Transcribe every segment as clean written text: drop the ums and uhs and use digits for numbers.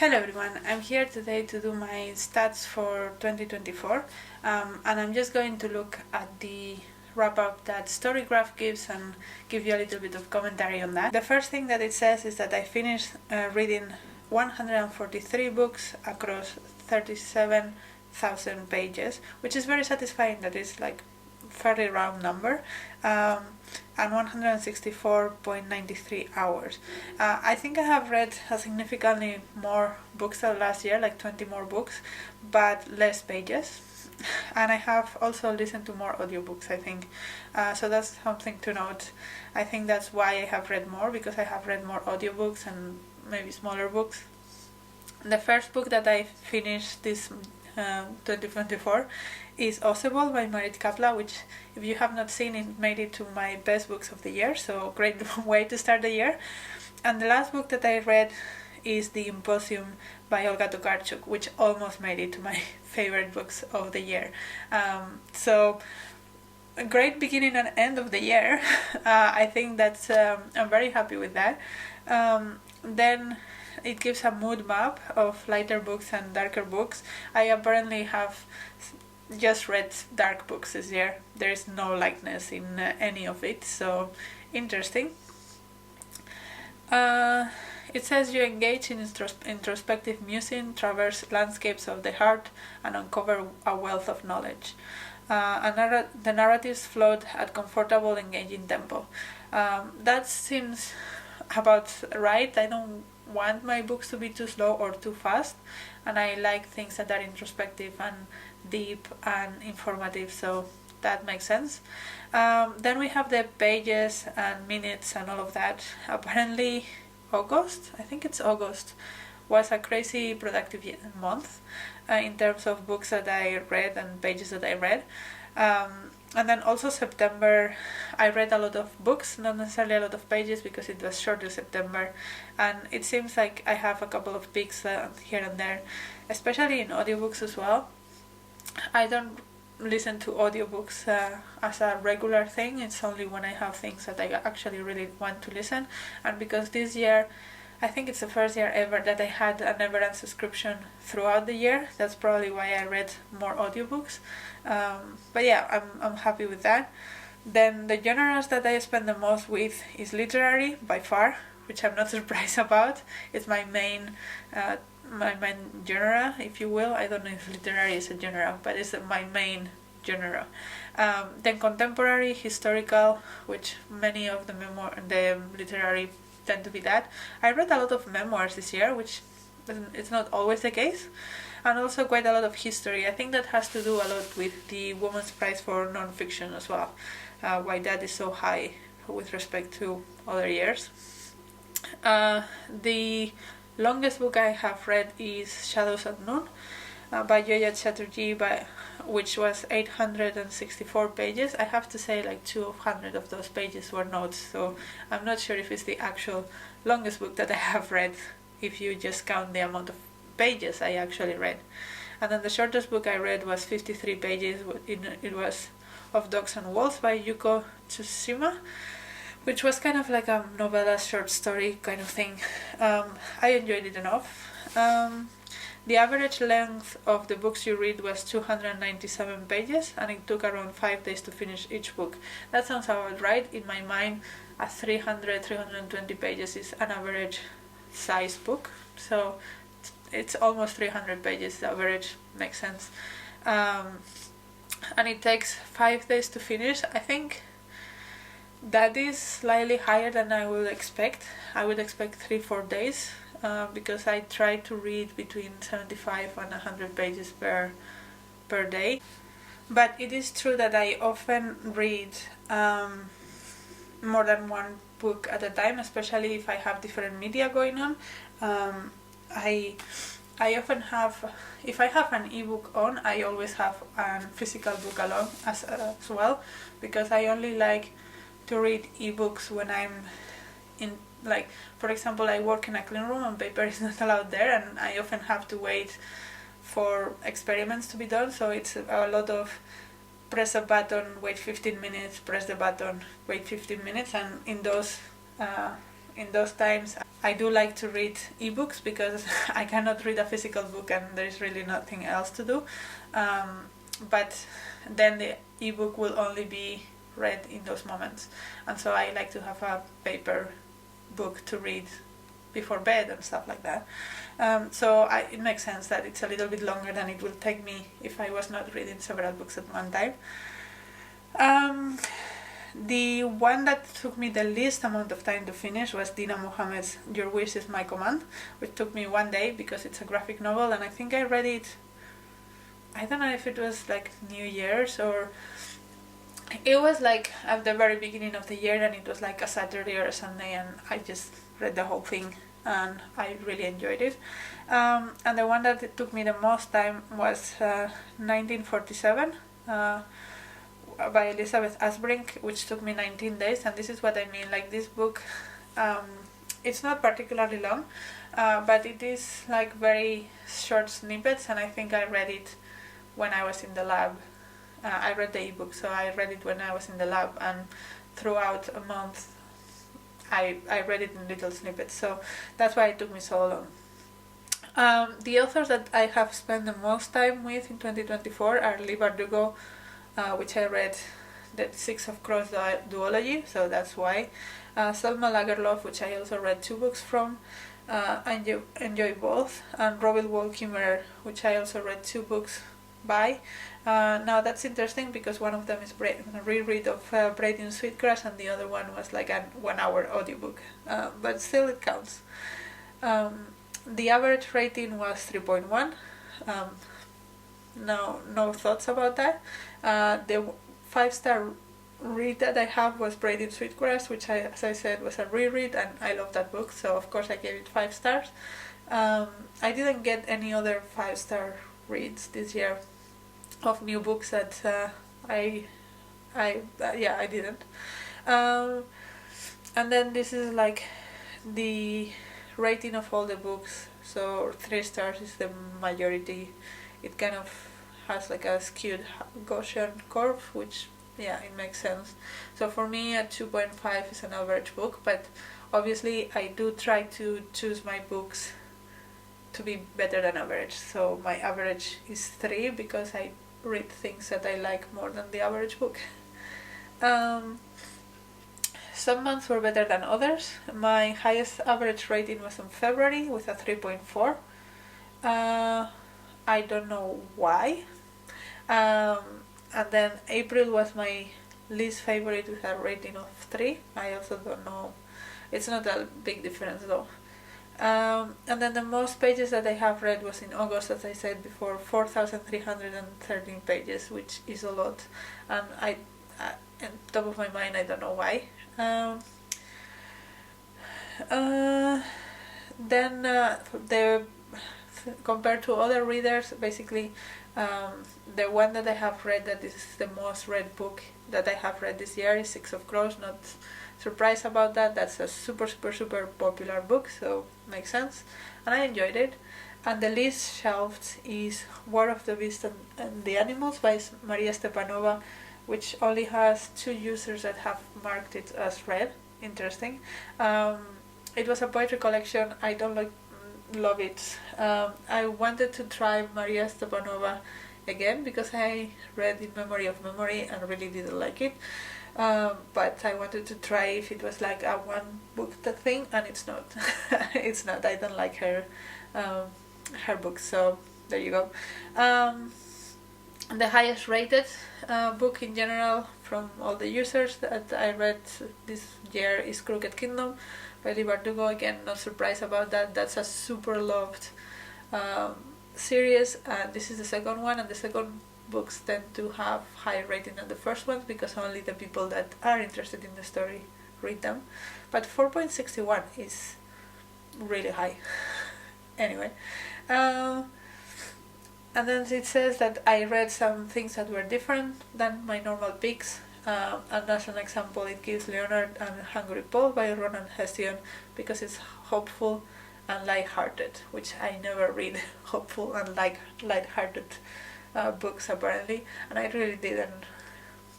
Hello everyone, I'm here today to do my stats for 2024 and I'm just going to look at the wrap up that storygraph gives and give you a little bit of commentary on that. The first thing that it says is that I finished reading 143 books across 37,000 pages, which is very satisfying. That is like fairly round number, and 164.93 hours. I think I have read significantly more books than last year, like 20 more books, but less pages. And I have also listened to more audiobooks, I think. So that's something to note. I think that's why I have read more, because I have read more audiobooks and maybe smaller books. The first book that I finished this 2024 is Ossebol by Marit Kapla, which, if you have not seen it, made it to my best books of the year, so great way to start the year. And the last book that I read is The Imposium by Olga Tokarczuk, which almost made it to my favorite books of the year. So a great beginning and end of the year. I think that's I'm very happy with that. Then it gives a mood map of lighter books and darker books. I apparently have just read dark books this year. There is no lightness in any of it, so interesting. It says you engage in introspective musing, traverse landscapes of the heart, and uncover a wealth of knowledge. The narratives flowed at comfortable, engaging tempo. That seems about right. I don't want my books to be too slow or too fast, and I like things that are introspective and deep and informative, so that makes sense. Then we have the pages and minutes and all of that. Apparently August, I think it's August, was a crazy productive month in terms of books that I read and pages that I read. And then also September, I read a lot of books, not necessarily a lot of pages, because it was shorter September, and it seems like I have a couple of peaks here and there, especially in audiobooks as well. I don't listen to audiobooks as a regular thing. It's only when I have things that I actually really want to listen, and because this year I think it's the first year ever that I had a never-end subscription throughout the year. That's probably why I read more audiobooks. But yeah, I'm happy with that. Then the genres that I spend the most with is literary, by far, which I'm not surprised about. It's my main genre, if you will. I don't know if literary is a genre, but it's my main genre. Then contemporary, historical, which many of the literary tend to be that. I read a lot of memoirs this year, which it's not always the case, and also quite a lot of history. I think that has to do a lot with the Women's Prize for Non-Fiction as well, why that is so high with respect to other years. The longest book I have read is Shadows at Noon by Joya Chatterjee, which was 864 pages. I have to say, like 200 of those pages were notes, so I'm not sure if it's the actual longest book that I have read, if you just count the amount of pages I actually read. And then the shortest book I read was 53 pages. It was Of Dogs and Wolves by Yuko Tsushima, which was kind of like a novella short story kind of thing. I enjoyed it enough. The average length of the books you read was 297 pages, and it took around 5 days to finish each book. That sounds about right. In my mind, a 320 pages is an average size book, so it's almost 300 pages. The average makes sense. And it takes 5 days to finish. I think that is slightly higher than I would expect. I would expect 3-4 days. Because I try to read between 75 and 100 pages per day. But it is true that I often read more than one book at a time, especially if I have different media going on. I often have, if I have an ebook on, I always have a physical book along as well, because I only like to read ebooks when I'm in, like, for example, I work in a clean room and paper is not allowed there, and I often have to wait for experiments to be done, so it's a lot of press a button, wait 15 minutes, press the button, wait 15 minutes, and in those in those times I do like to read ebooks because I cannot read a physical book and there is really nothing else to do. But then the ebook will only be read in those moments, and so I like to have a paper book to read before bed and stuff like that. So it makes sense that it's a little bit longer than it will take me if I was not reading several books at one time. The one that took me the least amount of time to finish was Dina Mohamed's Your Wish is My Command, which took me one day because it's a graphic novel, and I think I read it, I don't know if it was like New Year's or it was like at the very beginning of the year, and it was like a Saturday or a Sunday, and I just read the whole thing and I really enjoyed it. And the one that it took me the most time was 1947 by Elizabeth Asbrink, which took me 19 days, and this is what I mean, like this book, it's not particularly long, but it is like very short snippets, and I think I read it when I was in the lab. I read the ebook, so I read it when I was in the lab, and throughout a month I read it in little snippets, so that's why it took me so long. The authors that I have spent the most time with in 2024 are Leigh Bardugo, which I read the Six of Crows duology, so that's why. Selma Lagerlöf, which I also read 2 books from, I enjoy both, and Robin Wall Kimmerer, which I also read 2 books by. Now that's interesting because one of them is a reread of Braiding Sweetgrass, and the other one was like a 1-hour audiobook, but still it counts. The average rating was 3.1. No thoughts about that. The 5-star read that I have was Braiding Sweetgrass, which as I said, was a reread, and I love that book, so of course I gave it 5 stars. I didn't get any other 5-star reads this year of new books that I didn't. And then this is like the rating of all the books, so 3 stars is the majority. It kind of has like a skewed Gaussian curve, which it makes sense. So for me a 2.5 is an average book, but obviously I do try to choose my books to be better than average, so my average is 3 because I read things that I like more than the average book. Some months were better than others. My highest average rating was in February with a 3.4. I don't know why. And then April was my least favorite with a rating of 3. I also don't know. It's not a big difference though. And then the most pages that I have read was in August, as I said before, 4,313 pages, which is a lot. And on top of my mind, I don't know why. Compared to other readers, basically, the one that I have read that is the most read book that I have read this year is Six of Crows. Not surprised about that. That's a super popular book, so makes sense, and I enjoyed it. And the least shelved is War of the Beast and the Animals by Maria Stepanova, which only has 2 users that have marked it as read. Interesting. It was a poetry collection. I don't love it. I wanted to try Maria Stepanova again because I read In Memory of Memory and really didn't like it. But I wanted to try if it was like a 1 book thing, and it's not. It's not. I don't like her books, so there you go. The highest rated book in general from all the users that I read this year is Crooked Kingdom by Leigh Bardugo. Again, not surprised about that. That's a super loved series, and this is the second one, and the second books tend to have higher rating than the first ones because only the people that are interested in the story read them. But 4.61 is really high. Anyway, and then it says that I read some things that were different than my normal picks, and as an example it gives Leonard and Hungry Paul by Ronan Hession because it's hopeful and light-hearted, which I never read hopeful and light-hearted books apparently, and I didn't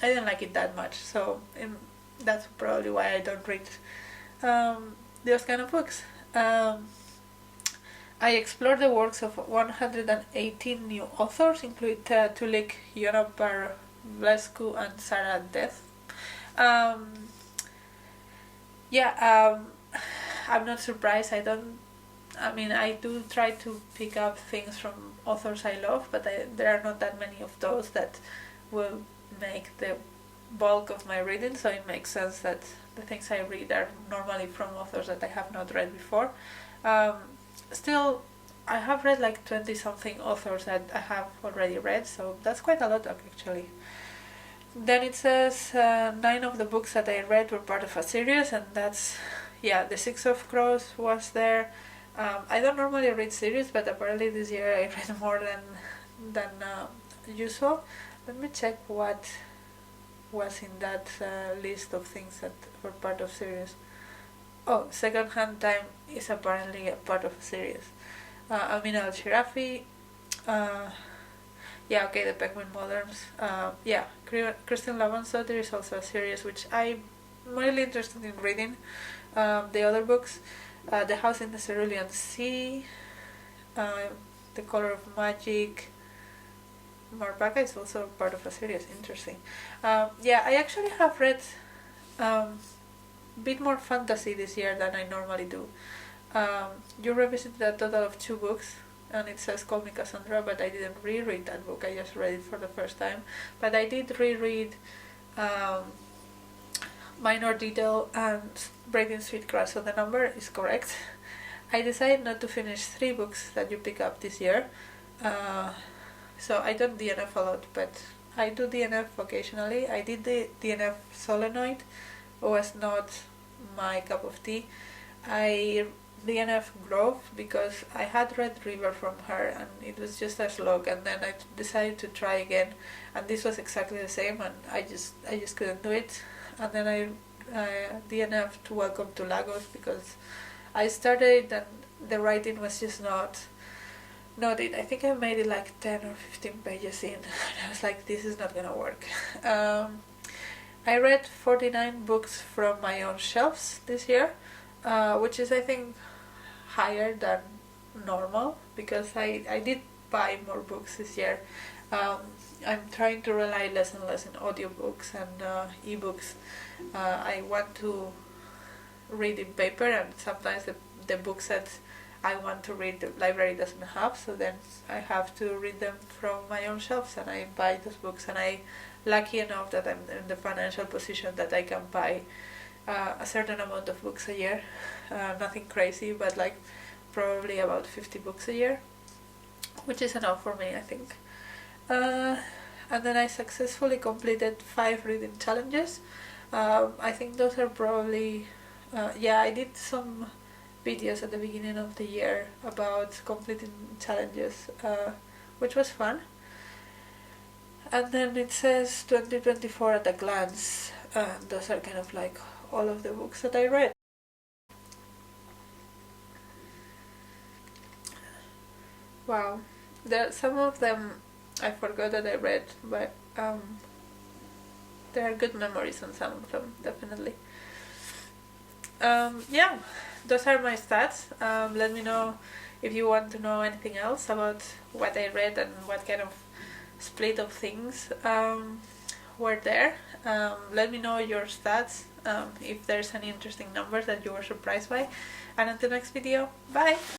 like it that much, so that's probably why I don't read those kind of books. I explored the works of 118 new authors, including Tulik, Yona Barblescu, and Sarah Death. Um, yeah, I'm not surprised. I do try to pick up things from authors I love, but there are not that many of those that will make the bulk of my reading, so it makes sense that the things I read are normally from authors that I have not read before. Still, I have read like 20 something authors that I have already read, so that's quite a lot actually. Then it says 9 of the books that I read were part of a series, and that's, yeah, The Six of Crows was there. I don't normally read series, but apparently this year I read more than usual. Let me check what was in that list of things that were part of series. Oh, Secondhand Time is apparently a part of a series. Amin al-Shirafi, yeah, okay, the Penguin Moderns. Yeah, Kristen Lavonsohter is also a series which I'm really interested in reading. The other books, The House in the Cerulean Sea, The Color of Magic. Marbaka is also part of a series. Interesting. Yeah, I actually have read a bit more fantasy this year than I normally do. You revisited a total of 2 books, and it says Call Me Cassandra, but I didn't reread that book. I just read it for the first time. But I did reread Minor Detail and Breaking Sweet Grass, so the number is correct. I decided not to finish 3 books that you pick up this year. So I don't DNF a lot, but I do DNF occasionally. I did the DNF Solenoid. It was not my cup of tea. I DNF Grove because I had read River from her and it was just a slog, and then I decided to try again, and this was exactly the same, and I just couldn't do it. And then I DNF'd Welcome to Lagos because I started and the writing was just not it. I think I made it like 10 or 15 pages in, and I was like, this is not gonna work. I read 49 books from my own shelves this year, which is, I think, higher than normal because I did buy more books this year. I'm trying to rely less and less on audiobooks and ebooks. I want to read in paper, and sometimes the books that I want to read the library doesn't have, so then I have to read them from my own shelves, and I buy those books, and I'm lucky enough that I'm in the financial position that I can buy a certain amount of books a year. Nothing crazy, but like probably about 50 books a year, which is enough for me, I think. And then I successfully completed 5 reading challenges. I think those are probably yeah, I did some videos at the beginning of the year about completing challenges, which was fun. And then it says 2024 at a glance. Those are kind of like all of the books that I read. Wow, some of them I forgot that I read, but there are good memories on some of them, definitely. Yeah, those are my stats. Let me know if you want to know anything else about what I read and what kind of split of things were there. Let me know your stats, if there's any interesting numbers that you were surprised by. And until next video, bye!